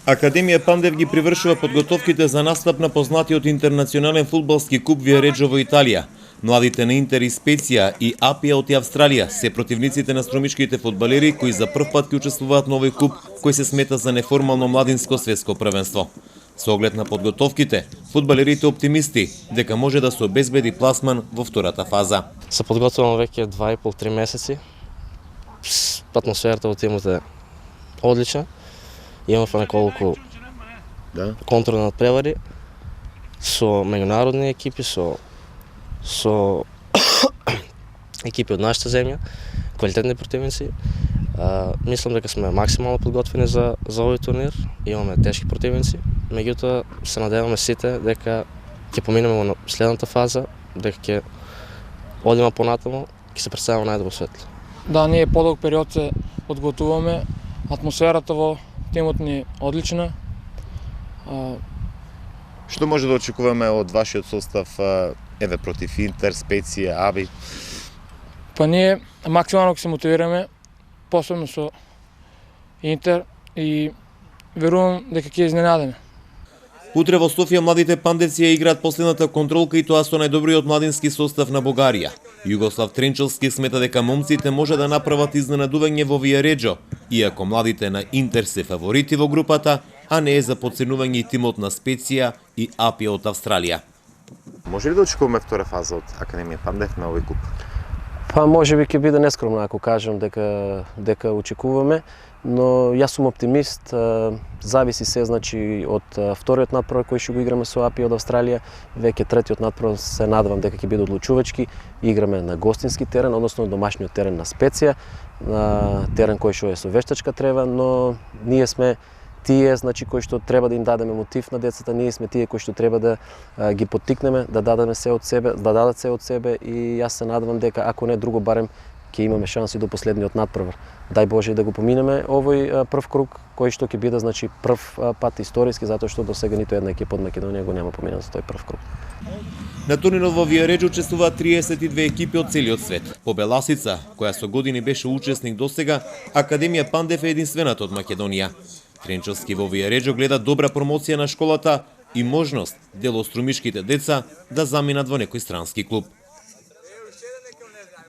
Академија Пандев ги привршува подготовките за настап на познатиот интернационален фудбалски куп Виареджо во Италија. Младите на Интер и Специја и Апија од Австралија се противниците на струмичките фудбалери кои за прв пат ќе учествуваат на овој куп кој се смета за неформално младинско светско првенство. Со оглед на подготовките, фудбалерите оптимисти дека може да се обезбеди пласман во втората фаза. Се подготвувам веќе 2,5-3 месеци. Атмосферата во тимот е одлична. Имавме неколку контроли надпревари со меѓународни екипи, со екипи од нашата земја, квалитетни противници. Мислам дека сме максимално подготвени за овој турнир. Имаме тешки противници, меѓутоа се надеваме сите дека ќе поминеме во следната фаза, дека ќе одиме понатаму, ќе се представиме најдобро светло. Да, ние подолг период се подготуваме, атмосферата во тимот ни е одлична. Што може да очекуваме од вашиот состав против Интер, Специја, Аби? Па ние максимално ќе се мотивираме, посебно со Интер, и верувам дека ќе изненадиме. Утре во Софија младите пандевци ја играат последната контролка и тоа со најдобриот младински состав на Бугарија. Југослав Тренчелски смета дека момците може да направат изненадување во Виареджо, иако младите на Интер се фаворити во групата, а не е за подценување и тимот на Специја и Апија од Австралија. Може ли да очекуваме втора фаза од Академија Пандев на овој куп? Па може би ќе биде нескромно ако кажам дека очекуваме, но јас сум оптимист. Зависи се значи од вториот надпревар кој ќе го играме со Апија од Австралија, веќе третиот надпревар се надевам дека ќе биде одлучувачки. Играме на гостински терен, односно домашниот терен на Специја, на терен кој што е со вештачка трева, но ние сме тие значи кои што треба да им дадеме мотив на децата, ние сме тие кои што треба да ги поттикнеме да дадат се од себе и јас се надевам дека ако не друго барем ќе имаме шанси до последниот надпревар. Дај Боже да го поминеме овој прв круг кој што ќе биде значи прв пат историски затоа што до сега ниту една екипа од Македонија го нема поминат за тој прв круг. На турнирот во Виареджо учествуваат 32 екипи од целиот свет. По Беласица, која со години беше учесник досега, Академија Пандев е единствената од Македонија. Тренчелски во Виареджо гледа добра промоција на школата и можност дел од струмишките деца да заминат во некој странски клуб.